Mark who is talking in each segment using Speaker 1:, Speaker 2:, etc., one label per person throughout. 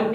Speaker 1: MK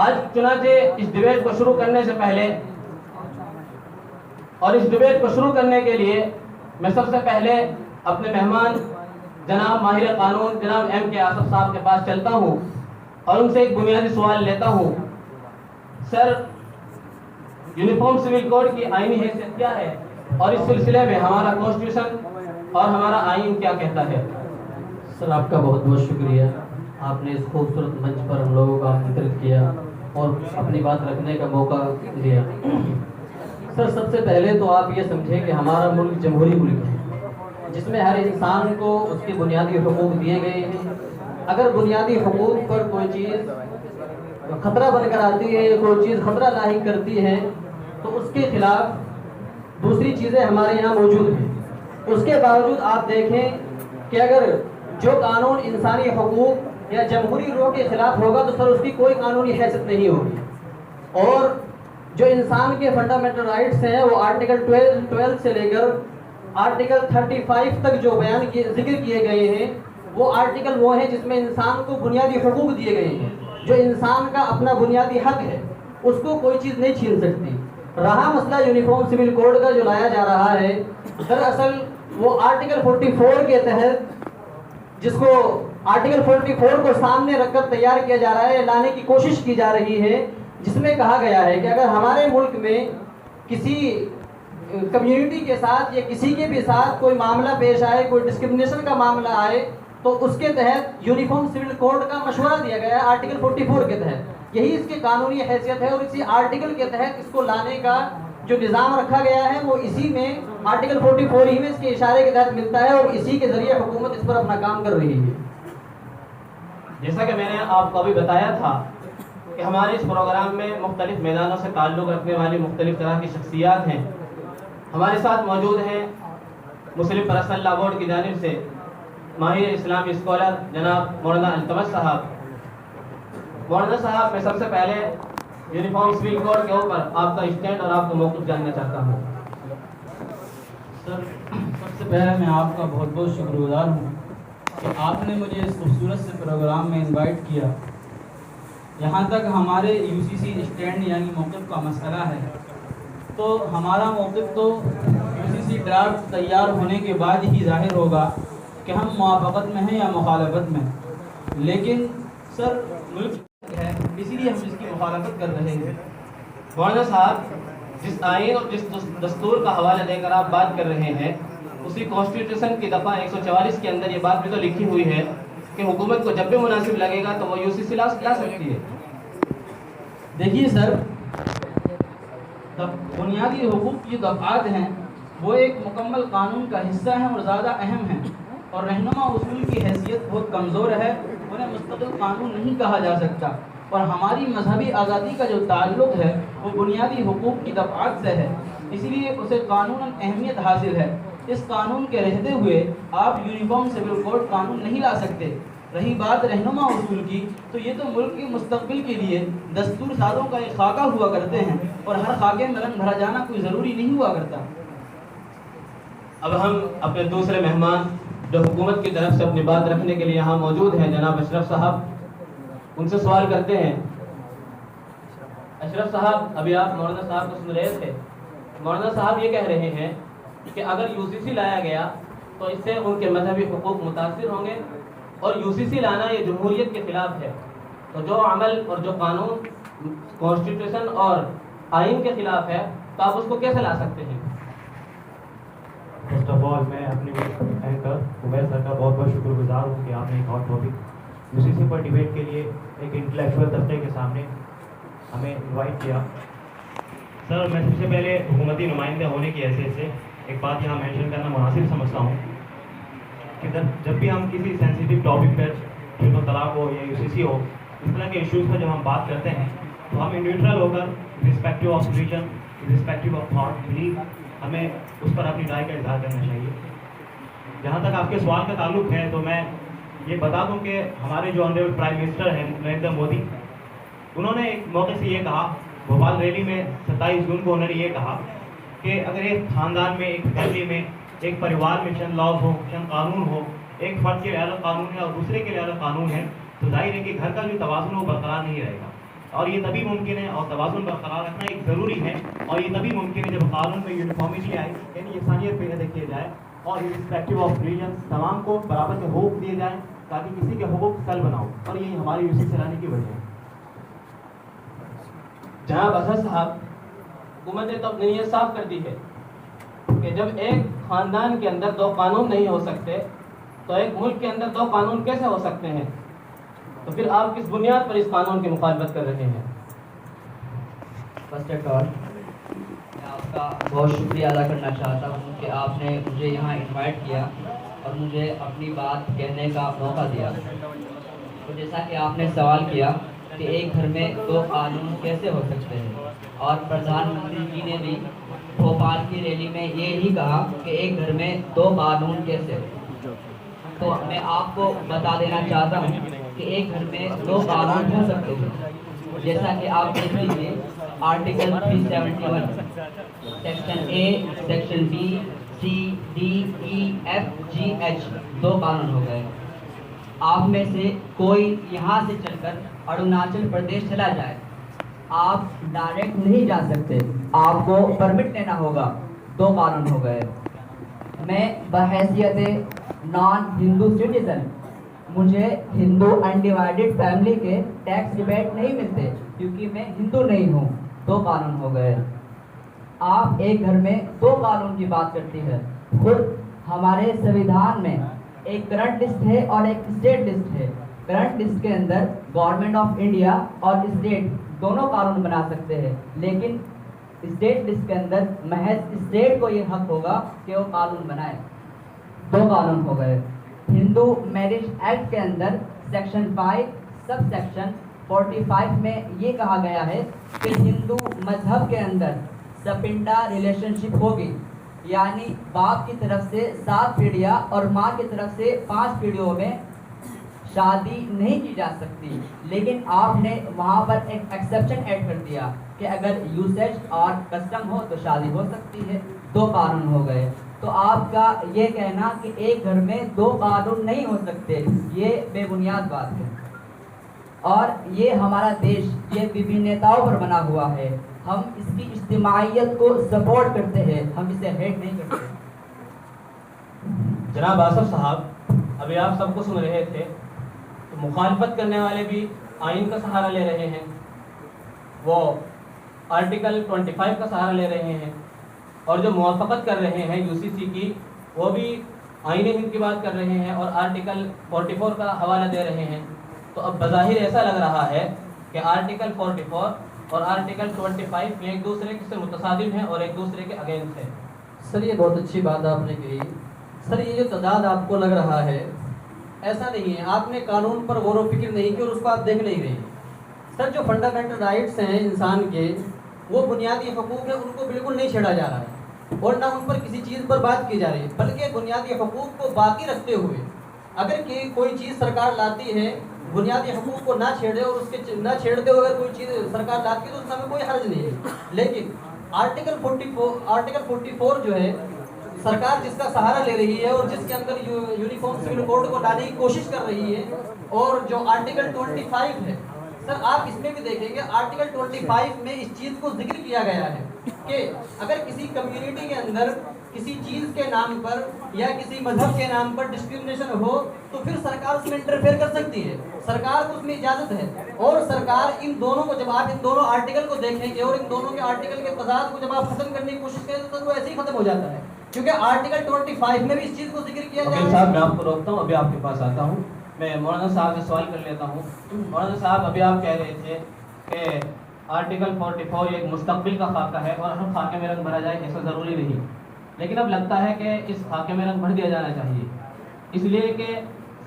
Speaker 1: آج چنانچہ اس debate کو شروع کرنے سے پہلے اور اس ڈبیٹ کو شروع کرنے کے لیے میں سب سے پہلے اپنے مہمان جناب ماہر قانون جناب ایم کے آصف صاحب کے پاس چلتا ہوں اور ان سے ایک بنیادی سوال لیتا ہوں. سر، یونیفارم سول کوڈ کی آئینی حیثیت کیا ہے اور اس سلسلے میں ہمارا کانسٹیٹیوشن اور ہمارا آئین کیا کہتا ہے؟
Speaker 2: سر، آپ کا بہت بہت شکریہ. آپ نے اس خوبصورت منچ پر ہم لوگوں کا آمنترت کیا اور اپنی بات رکھنے کا موقع دیا. سر، سب سے پہلے تو آپ یہ سمجھیں کہ ہمارا ملک جمہوری ملک ہے جس میں ہر انسان کو اس کے بنیادی حقوق دیے گئے ہیں. اگر بنیادی حقوق پر کوئی چیز خطرہ بن کر آتی ہے یا کوئی چیز خطرہ لاحق کرتی ہے تو اس کے خلاف دوسری چیزیں ہمارے یہاں موجود ہیں. اس کے باوجود آپ دیکھیں کہ اگر جو قانون انسانی حقوق یا جمہوری روح کے خلاف ہوگا تو سر اس کی کوئی قانونی حیثیت نہیں ہوگی. اور جو انسان کے فنڈامنٹل رائٹس ہیں وہ آرٹیکل 12 سے لے کر آرٹیکل 35 تک جو ذکر کیے گئے ہیں وہ آرٹیکل وہ ہیں جس میں انسان کو بنیادی حقوق دیے گئے ہیں. جو انسان کا اپنا بنیادی حق ہے اس کو کوئی چیز نہیں چھین سکتی. رہا مسئلہ یونیفارم سول کوڈ کا جو لایا جا رہا ہے، دراصل وہ آرٹیکل 44 کے تحت جس کو آرٹیکل 44 کو سامنے رکھ کر تیار کیا جا رہا ہے، لانے کی کوشش کی جا رہی ہے، جس میں کہا گیا ہے کہ اگر ہمارے ملک میں کسی کمیونٹی کے ساتھ یا کسی کے بھی ساتھ کوئی معاملہ پیش آئے، کوئی ڈسکرمنیشن کا معاملہ آئے تو اس کے تحت یونیفارم سول کوڈ کا مشورہ دیا گیا ہے آرٹیکل 44 کے تحت. یہی اس کی قانونی حیثیت ہے اور اسی آرٹیکل کے تحت اس کو لانے کا جو نظام رکھا گیا ہے وہ اسی میں آرٹیکل 44 ہی میں اس کے اشارے کے تحت ملتا ہے اور اسی کے ذریعے حکومت اس پر اپنا کام کر رہی ہے.
Speaker 1: جیسا کہ میں نے آپ کو ابھی بتایا تھا کہ ہمارے اس پروگرام میں مختلف میدانوں سے تعلق رکھنے والی مختلف طرح کی شخصیات ہیں. ہمارے ساتھ موجود ہیں مسلم پرسنل لا بورڈ کی جانب سے ماہر اسلامی اسکالر جناب مولانا التمش صاحب. مولانا صاحب، میں سب سے پہلے یونیفارم سول کوڈ کے اوپر آپ کا اسٹینڈ اور آپ کا موقف جاننا چاہتا ہوں.
Speaker 3: سر، سب سے پہلے میں آپ کا بہت بہت شکر گزار ہوں کہ آپ نے مجھے اس خوبصورت سے پروگرام میں انوائٹ کیا. یہاں تک ہمارے UCC اسٹینڈ یعنی موقف کا مسئلہ ہے تو ہمارا موقف تو UCC ڈرافٹ تیار ہونے کے بعد ہی ظاہر ہوگا کہ ہم موافقت میں ہیں یا مخالفت میں. لیکن سر، ملک ہے اسی لیے ہم اس کی مخالفت کر رہے ہیں.
Speaker 1: مولانا صاحب، جس آئین اور جس دستور کا حوالہ دے کر آپ بات کر رہے ہیں اسی کانسٹیٹیوشن کی دفعہ 144 کے اندر یہ بات بھی تو لکھی ہوئی ہے کہ حکومت کو جب بھی مناسب لگے گا تو وہ UCC لا سکتی ہے.
Speaker 3: دیکھیے سر، بنیادی حقوق کی دفعات ہیں وہ ایک مکمل قانون کا حصہ ہیں اور زیادہ اہم ہیں اور رہنما اصول کی حیثیت بہت کمزور ہے. انہیں مستقل قانون نہیں کہا جا سکتا اور ہماری مذہبی آزادی کا جو تعلق ہے وہ بنیادی حقوق کی دفعات سے ہے، اس لیے اسے قانوناً اہمیت حاصل ہے. اس قانون کے رہتے ہوئے آپ یونیفارم سول کوڈ قانون نہیں لا سکتے. رہی بات رہنما اصول کی تو یہ تو ملک کے مستقبل کے لیے دستور سازوں کا ایک خاکہ ہوا کرتے ہیں اور ہر خاکے میں رنگ بھرا جانا کوئی ضروری نہیں ہوا کرتا.
Speaker 1: اب ہم اپنے دوسرے مہمان جو حکومت کی طرف سے اپنی بات رکھنے کے لیے یہاں موجود ہیں جناب اشرف صاحب، ان سے سوال کرتے ہیں. اشرف صاحب، ابھی آپ مولانا صاحب کو سن رہے تھے. مولانا صاحب یہ کہہ رہے ہیں کہ اگر UCC لایا گیا تو اس سے ان کے مذہبی حقوق متاثر ہوں گے اور UCC لانا یہ جمہوریت کے خلاف ہے. تو جو عمل اور جو قانون کانسٹیٹیوشن اور آئین کے خلاف ہے تو آپ اس کو کیسے لا سکتے ہیں؟
Speaker 4: فرسٹ آف آل میں اپنے اینکر عمیر سر کا بہت بہت شکر گزار ہوں کہ آپ نے ایک اور ٹاپک UCC پر ڈیبیٹ کے لیے ایک انٹلیکچوئل طبقے کے سامنے ہمیں انوائٹ کیا. سر، میں سب سے پہلے حکومتی نمائندہ ہونے کی حیثیت سے ایک بات یہاں مینشن کرنا مناسب سمجھتا ہوں کہ جب بھی ہم کسی سینسیٹیو ٹاپک پر جن و طلاق ہو یا UCC ہو، اس طرح کے ایشوز پر جب ہم بات کرتے ہیں تو ہمیں نیوٹرل ہو کر respective of religion, respective of thought, belief, ہمیں اس پر اپنی رائے کا اظہار کرنا چاہیے. جہاں تک آپ کے سوال کا تعلق ہے تو میں یہ بتا دوں کہ ہمارے جو آنریبل پرائم منسٹر ہیں نریندر مودی، انہوں نے ایک موقع سے یہ کہا، بھوپال ریلی میں 27 جون کو انہوں نے یہ کہا کہ اگر ایک خاندان میں، ایک فیملی میں، ایک پریوار میں چند لاز ہو، چند قانون ہو، ایک فرد کے لیے الگ قانون ہے اور دوسرے کے لیے الگ قانون ہے تو ظاہر ہے کہ گھر کا جو توازن وہ برقرار نہیں رہے گا. اور یہ تبھی ممکن ہے، اور توازن برقرار رکھنا ایک ضروری ہے، اور یہ تبھی ممکن ہے جب قانون میں یونیفارمٹی آئے، یعنی انسانیت پہ ادا کیا جائے اور رسپیکٹو آف ریجنس تمام کو برابر کے حقوق دیے جائیں تاکہ کسی کے حقوق سل بناؤ، اور یہی ہماری یوسی چلانے کی وجہ ہے۔
Speaker 1: جناب اظہر صاحب، حکومت نے تو اپنی نیت صاف کر دی ہے کہ جب ایک خاندان کے اندر دو قانون نہیں ہو سکتے تو ایک ملک کے اندر دو قانون کیسے ہو سکتے ہیں؟ تو پھر آپ کس بنیاد پر اس قانون کی مخالفت کر رہے ہیں؟
Speaker 5: فرسٹ آف آل میں آپ کا بہت شکریہ ادا کرنا چاہتا ہوں کہ آپ نے مجھے یہاں انوائٹ کیا اور مجھے اپنی بات کہنے کا موقع دیا۔ تو جیسا کہ آپ نے سوال کیا کہ ایک گھر میں دو قانون کیسے ہو سکتے ہیں، اور پردھان منتری جی نے بھی بھوپال کی ریلی میں یہی کہا کہ ایک گھر میں دو قانون کیسے ہو، تو میں آپ کو بتا دینا چاہتا ہوں کہ ایک گھر میں دو قانون ہو سکتے ہیں۔ جیسا کہ آپ دیکھ لیجیے article 371 section A, section B, C, D, E, F, G, H, دو قانون ہو گئے۔ آپ میں سے کوئی یہاں سے چل کر اروناچل پردیش چلا جائے، آپ ڈائریکٹ نہیں جا سکتے، آپ کو پرمٹ لینا ہوگا، دو قانون ہو گئے۔ میں بحیثیت نان ہندو سٹیزن، مجھے ہندو انڈیوائڈڈ فیملی کے ٹیکس ریبیٹ نہیں ملتے کیونکہ میں ہندو نہیں ہوں، دو قانون ہو گئے۔ آپ ایک گھر میں دو قانون کی بات کرتی ہے، خود ہمارے سویدھان میں ایک کرنٹ لسٹ ہے اور ایک اسٹیٹ لسٹ ہے۔ کرنٹ لسٹ کے اندر گورنمنٹ آف انڈیا اور اسٹیٹ دونوں قانون بنا سکتے ہیں، لیکن اسٹیٹ لسٹ کے اندر محض اسٹیٹ کو یہ حق ہوگا کہ وہ قانون بنائے، دو قانون ہو گئے۔ ہندو میرج ایکٹ کے اندر سیکشن 5 سب سیکشن 45 میں یہ کہا گیا ہے کہ ہندو مذہب کے اندر سپنڈا ریلیشن شپ ہوگی، یعنی باپ کی طرف سے 7 پیڑھیاں اور ماں کی طرف سے 5 پیڑھیوں میں شادی نہیں کی جا سکتی، لیکن آپ نے وہاں پر ایک ایکسیپشن ایڈ کر دیا کہ اگر یوسیج اور کسٹم ہو تو شادی ہو سکتی ہے، دو قانون ہو گئے۔ تو آپ کا یہ کہنا کہ ایک گھر میں دو قانون نہیں ہو سکتے، یہ بے بنیاد بات ہے، اور یہ ہمارا دیش یہ وبھنتاؤں پر بنا ہوا ہے، ہم اس کی اجتماعیت کو سپورٹ کرتے ہیں، ہم اسے ہیٹ نہیں کرتے۔
Speaker 1: جناب آصف صاحب، ابھی آپ سب کو سن رہے تھے، تو مخالفت کرنے والے بھی آئین کا سہارا لے رہے ہیں، وہ آرٹیکل 25 کا سہارا لے رہے ہیں، اور جو موافقت کر رہے ہیں یو سی سی کی وہ بھی آئین ہند کی بات کر رہے ہیں اور آرٹیکل 44 کا حوالہ دے رہے ہیں۔ تو اب بظاہر ایسا لگ رہا ہے کہ آرٹیکل 44 اور آرٹیکل 25 میں ایک دوسرے سے متصادم ہیں اور ایک دوسرے کے اگینسٹ ہیں۔
Speaker 2: سر یہ بہت اچھی بات آپ نے کہی۔ سر یہ جو تعداد آپ کو لگ رہا ہے ایسا نہیں ہے، آپ نے قانون پر غور و فکر نہیں کی اور اس کو آپ دیکھ نہیں رہے۔ سر جو فنڈامنٹل رائٹس ہیں انسان کے، وہ بنیادی حقوق ہیں، ان کو بالکل نہیں چھیڑا جا رہا ہے اور نہ ان پر کسی چیز پر بات کی جا رہی ہے، بلکہ بنیادی حقوق کو باقی رکھتے ہوئے اگر کہ کوئی چیز سرکار لاتی ہے بنیادی حقوق کو نہ چھیڑے اور اس کے نہ چھیڑتے ہوئے اگر کوئی چیز سرکار لاتی ہے تو اس میں کوئی حرج نہیں ہے۔ لیکن آرٹیکل 44 جو ہے سرکار جس کا سہارا لے رہی ہے اور جس کے اندر یونیفارم سول کوڈ کو لانے کی کوشش کر رہی ہے، اور جو آرٹیکل 25 ہے، سر آپ اس میں بھی دیکھیں گے آرٹیکل 25 میں اس چیز کو ذکر کیا گیا ہے کہ اگر کسی کمیونٹی کے اندر کسی چیز کے نام پر یا کسی مذہب کے نام پر ڈسکرمنیشن ہو تو پھر سرکار اس میں انٹرفیئر کر سکتی ہے، سرکار کو اس میں اجازت ہے۔ اور سرکار ان دونوں کو، جب آپ ان دونوں آرٹیکل کو دیکھیں گے اور ان دونوں کے آرٹیکل کے تضاد کو جب آپ ختم کرنے کی کوشش کریں تو وہ ایسے ہی ختم ہو جاتا ہے، کیونکہ آرٹیکل 25 میں بھی اس چیز کو ذکر کیا گیا ہے۔
Speaker 1: صاحب میں آپ کو روکتا ہوں، ابھی آپ کے پاس آتا ہوں، میں مولانا صاحب سے سوال کر لیتا ہوں۔ مولانا صاحب ابھی آپ کہہ رہے تھے کہ آرٹیکل 44 ایک مستقبل کا خاکہ ہے اور ہر خاکے میں رنگ بھرا جائے ایسا ضروری نہیں، لیکن اب لگتا ہے کہ اس خاکے میں رنگ بھر دیا جانا چاہیے، اس لیے کہ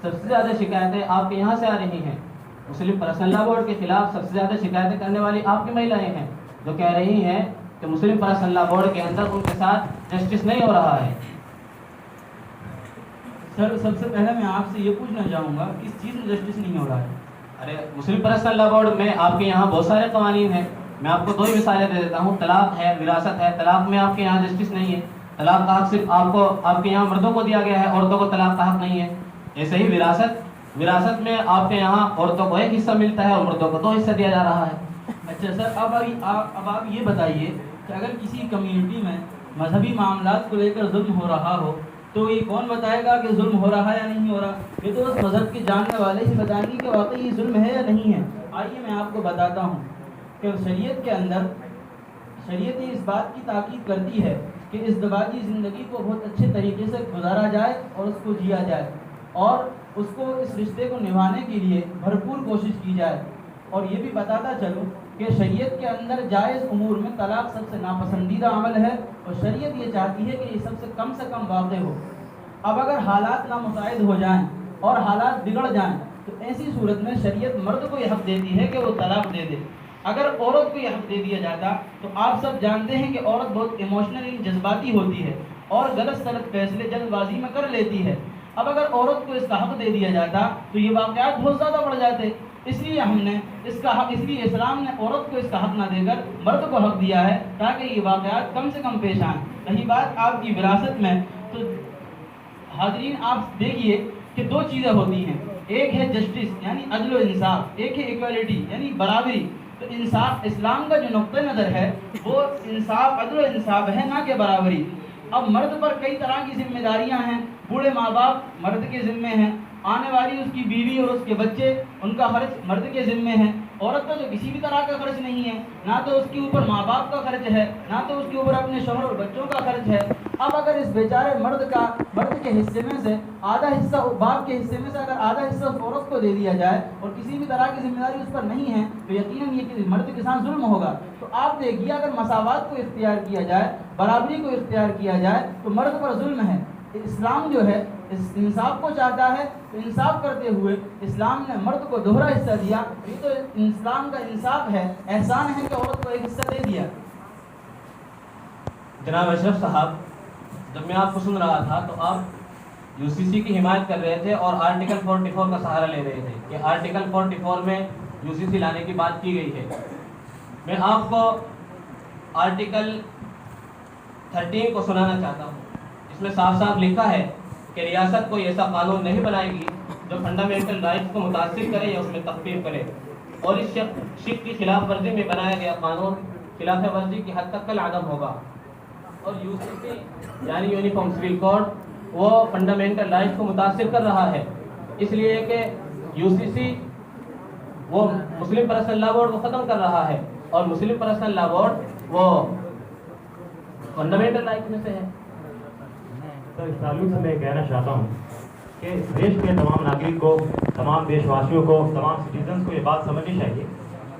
Speaker 1: سب سے زیادہ شکایتیں آپ کے یہاں سے آ رہی ہیں۔ مسلم پرسنل لا بورڈ کے خلاف سب سے زیادہ شکایتیں کرنے والی آپ کی مہیلائیں ہیں جو کہہ رہی ہیں کہ مسلم پرسنل لا بورڈ کے اندر ان کے ساتھ جسٹس نہیں ہو رہا ہے۔
Speaker 3: سر سب سے پہلے میں آپ سے یہ پوچھنا چاہوں گا کس چیز میں جسٹس نہیں ہو رہا ہے؟
Speaker 1: ارے مسلم پرسنل لا بورڈ میں آپ کے یہاں بہت سارے قوانین ہیں، میں آپ کو 2 مثالیں دے دیتا ہوں۔ طلاق ہے، وراثت ہے۔ طلاق میں آپ کے یہاں جسٹس نہیں ہے، طلاق کا حق صرف آپ کے یہاں مردوں کو دیا گیا ہے، عورتوں کو طلاق کا حق نہیں ہے۔ ایسے ہی وراثت میں آپ کے یہاں عورتوں کو 1 حصہ ملتا ہے اور مردوں کو 2 حصہ دیا جا رہا ہے۔
Speaker 3: اچھا سر، اب آپ یہ بتائیے کہ اگر کسی کمیونٹی میں مذہبی معاملات کو لے کر ظلم ہو رہا ہو تو یہ کون بتائے گا کہ ظلم ہو رہا ہے یا نہیں ہو رہا؟ یہ تو اس مذہب کے جاننے والے ہی بتائیں گے کہ واقعی یہ ظلم ہے یا نہیں ہے۔ آئیے میں آپ کو بتاتا ہوں کہ شریعت کے اندر شریعت اس بات کی تاکید کرتی ہے کہ ازدواجی زندگی کو بہت اچھے طریقے سے گزارا جائے اور اس کو جیا جائے، اور اس کو اس رشتے کو نبھانے کے لیے بھرپور کوشش کی جائے۔ اور یہ بھی بتاتا چلوں کہ شریعت کے اندر جائز امور میں طلاق سب سے ناپسندیدہ عمل ہے، اور شریعت یہ چاہتی ہے کہ یہ سب سے کم واقع ہو۔ اب اگر حالات نامساعد ہو جائیں اور حالات بگڑ جائیں تو ایسی صورت میں شریعت مرد کو یہ حق دیتی ہے کہ وہ طلاق دے دے۔ اگر عورت کو یہ حق دے دیا جاتا تو آپ سب جانتے ہیں کہ عورت بہت ایموشنلی جذباتی ہوتی ہے اور غلط سلط فیصلے جلد بازی میں کر لیتی ہے۔ اب اگر عورت کو اس کا حق دے دیا جاتا تو یہ واقعات بہت زیادہ بڑھ جاتے، اس لیے ہم نے اس کا حق، اس لیے اسلام نے عورت کو اس کا حق نہ دے کر مرد کو حق دیا ہے تاکہ یہ واقعات کم سے کم پیش آئیں۔ رہی بات آپ کی وراثت میں، تو حاضرین آپ دیکھیے کہ دو چیزیں ہوتی ہیں، ایک ہے جسٹس یعنی عدل و انصاف، ایک ہے ایکویلٹی یعنی برابری۔ تو انصاف، اسلام کا جو نقطہ نظر ہے وہ انصاف، عدل و انصاف ہے، نہ کہ برابری۔ اب مرد پر کئی طرح کی ذمہ داریاں ہیں، بوڑھے ماں باپ مرد کے ذمے ہیں، آنے والی اس کی بیوی اور اس کے بچے، ان کا خرچ مرد کے ذمے ہے۔ عورت کا تو کسی بھی طرح کا خرچ نہیں ہے، نہ تو اس کے اوپر ماں باپ کا خرچ ہے، نہ تو اس کے اوپر اپنے شوہر اور بچوں کا خرچ ہے۔ اب اگر اس بیچارے مرد کے حصے میں سے آدھا حصہ، باپ کے حصے میں سے اگر آدھا حصہ اس عورت کو دے دیا جائے اور کسی بھی طرح کی ذمہ داری اس پر نہیں ہے تو یقیناً یہ کہ مرد کے ساتھ ظلم ہوگا۔ تو آپ دیکھیے اگر مساوات کو اختیار کیا جائے، برابری کو اختیار کیا جائے تو مرد پر ظلم ہے۔ اسلام جو ہے انصاف کو چاہتا ہے، تو انصاف کرتے ہوئے اسلام نے مرد کو دوہرا حصہ دیا۔ یہ تو اسلام کا انصاف ہے، احسان ہے کہ عورت کو ایک حصہ دے دیا۔
Speaker 1: جناب اشرف صاحب، جب میں آپ کو سن رہا تھا تو آپ یو سی سی کی حمایت کر رہے تھے اور آرٹیکل 44 کا سہارا لے رہے تھے کہ آرٹیکل 44 میں یو سی سی لانے کی بات کی گئی ہے۔ میں آپ کو آرٹیکل 13 کو سنانا چاہتا ہوں۔ اس میں صاف صاف لکھا ہے کہ ریاست کوئی ایسا قانون نہیں بنائے گی جو فنڈامنٹل رائٹس کو متاثر کرے یا اس میں تخفیف کرے، اور اس شق کی خلاف ورزی میں بنایا گیا قانون خلاف ورزی کی حد تک عدم ہوگا۔ اور یو سی سی یعنی یونیفارم سول کوڈ وہ فنڈامنٹل رائٹس کو متاثر کر رہا ہے، اس لیے کہ یو سی سی وہ مسلم پرسنل لا بورڈ کو ختم کر رہا ہے، اور مسلم پرسنل لا بورڈ وہ فنڈامنٹل رائٹس میں سے ہے۔
Speaker 4: سر، اس تعلق سے میں کہنا چاہتا ہوں کہ اس دیش کے تمام ناگرک کو، تمام دیش واسیوں کو، تمام سٹیزنس کو یہ بات سمجھنی چاہیے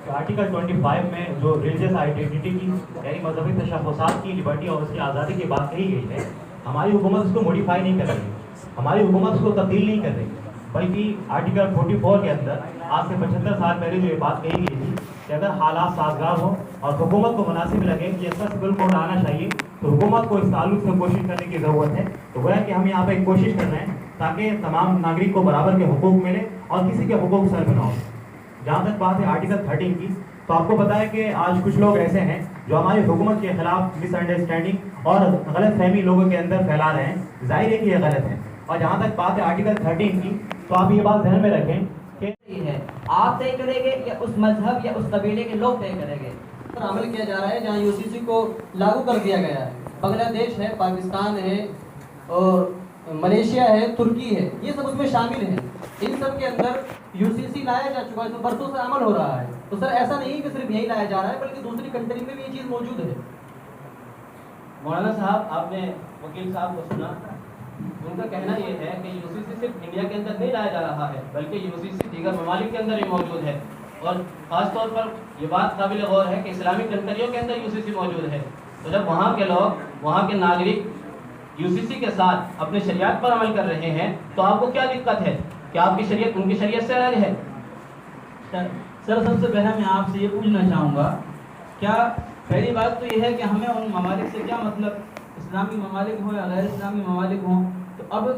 Speaker 4: کہ آرٹیکل 25 میں جو ریلیجس آئیڈینٹی کی یعنی مذہبی تشخصات کی لبرٹی اور اس کی آزادی کی بات کہی گئی ہے، ہماری حکومت اس کو موڈیفائی نہیں کر رہی، ہماری حکومت اس کو تبدیل نہیں کر رہی، بلکہ آرٹیکل 44 کے اندر آج سے 75 سال پہلے جو یہ بات کہی گئی تھی کہ اگر حالات سازگار ہوں اور حکومت کو مناسب لگے کہ ایسا سول کوڈ آنا چاہیے تو حکومت کو اس تعلق سے کوشش کرنے کی ضرورت ہے۔ تو وہ ہے کہ ہم یہاں پہ ایک کوشش کر رہے ہیں تاکہ تمام ناگرک کو برابر کے حقوق ملے اور کسی کے حقوق سر پہ نہ ہو۔ جہاں تک بات ہے آرٹیکل 13 کی، تو آپ کو پتا ہے کہ آج کچھ لوگ ایسے ہیں جو ہماری حکومت کے خلاف مس انڈرسٹینڈنگ اور غلط فہمی لوگوں کے اندر پھیلا رہے ہیں، ظاہر ہے کہ یہ غلط ہے۔ اور جہاں تک بات ہے آرٹیکل 13 کی، تو آپ یہ بات ذہن میں رکھیں کہ
Speaker 5: ہے آپ طے کریں گے یا اس مذہب یا اس قبیلے کے لوگ طے کریں گے؟
Speaker 2: پر عمل کیا جا رہا ہے جہاں یو سی سی کو لاگو کر دیا گیا ہے، بنگلہ دیش ہے، پاکستان ہے اور ملیشیا ہے، ترکی ہے، یہ سب اس میں شامل ہیں۔ ان سب کے اندر یو سی سی لایا جا چکا ہے، اس میں برسوں سے عمل ہو رہا ہے۔ تو سر ایسا نہیں کہ صرف یہی لایا جا رہا ہے بلکہ دوسری کنٹری میں بھی یہ چیز موجود ہے۔
Speaker 1: مولانا صاحب، آپ نے وکیل صاحب کو سنا، ان کا کہنا یہ ہے کہ یو سی سی صرف انڈیا کے اندر نہیں لایا جا رہا ہے بلکہ یو سی سی دیگر ممالک کے اندر بھی موجود ہے، اور خاص طور پر یہ بات قابل غور ہے کہ اسلامی کنٹریوں کے اندر یو سی سی موجود ہے۔ تو جب وہاں کے لوگ، وہاں کے ناگرک یو سی سی کے ساتھ اپنے شریعت پر عمل کر رہے ہیں تو آپ کو کیا دقت ہے؟ کہ آپ کی شریعت ان کی شریعت سے الگ ہے؟
Speaker 3: سر سب سے پہلے میں آپ سے یہ پوچھنا چاہوں گا، کیا پہلی بات تو یہ ہے کہ ہمیں ان ممالک سے کیا مطلب، اسلامی ممالک ہوں یا غیر اسلامی ممالک ہوں؟ تو اب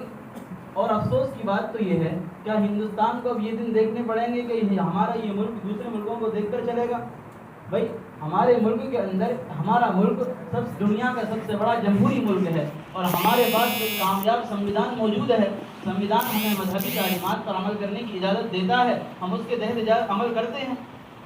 Speaker 3: اور افسوس کی بات تو یہ ہے، کیا ہندوستان کو اب یہ دن دیکھنے پڑیں گے کہ ہمارا یہ ملک دوسرے ملکوں کو دیکھ کر چلے گا؟ بھائی ہمارے ملک کے اندر، ہمارا ملک دنیا کا سب سے بڑا جمہوری ملک ہے اور ہمارے پاس ایک کامیاب سنویدھان موجود ہے۔ سنویدھان ہمیں مذہبی تعلیمات پر عمل کرنے کی اجازت دیتا ہے، ہم اس کے تحت عمل کرتے ہیں۔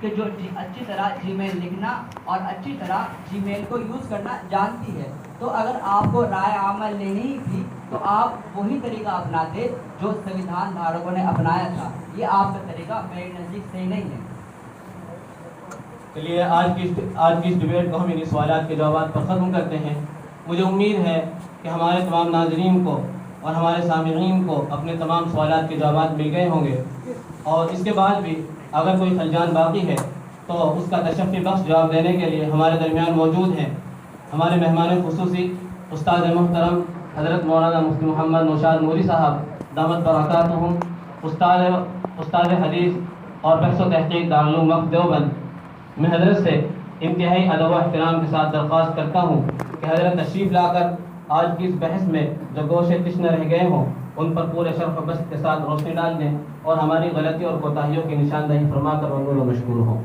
Speaker 5: کہ جو اچھی طرح جی میل لکھنا اور اچھی طرح جی میل کو یوز کرنا جانتی ہے. تو اگر آپ کو رائے عامہ لینی ہی تھی تو آپ وہی طریقہ اپناتے جو سنویدھان دھارکوں نے اپنایا تھا. یہ آپ کا طریقہ میرے نزدیک صحیح نہیں ہے.
Speaker 1: چلیے آج کی اس ڈبیٹ کو ہم انہیں سوالات کے جوابات پر ختم کرتے ہیں. مجھے امید ہے کہ ہمارے تمام ناظرین کو اور ہمارے سامعین کو اپنے تمام سوالات کے جوابات مل گئے ہوں گے, اور اس کے بعد بھی اگر کوئی خلجان باقی ہے تو اس کا تشفی بخش جواب دینے کے لیے ہمارے درمیان موجود ہیں ہمارے مہمان خصوصی استاد محترم حضرت مولانا مفتی محمد نوشاد نوری صاحب دامت برکاتہم, استاد حدیث اور بحث و تحقیق دارالعلوم وقف دیوبند. میں حضرت سے انتہائی ادب و احترام کے ساتھ درخواست کرتا ہوں کہ حضرت تشریف لا کر آج کی اس بحث میں جو گوشے تشنہ رہ گئے ہوں ان پر پورے شرف و بست کے ساتھ روشنی ڈال دیں اور ہماری غلطی اور کوتاہیوں کی نشاندہی فرما کر ممنون و مشکور ہوں.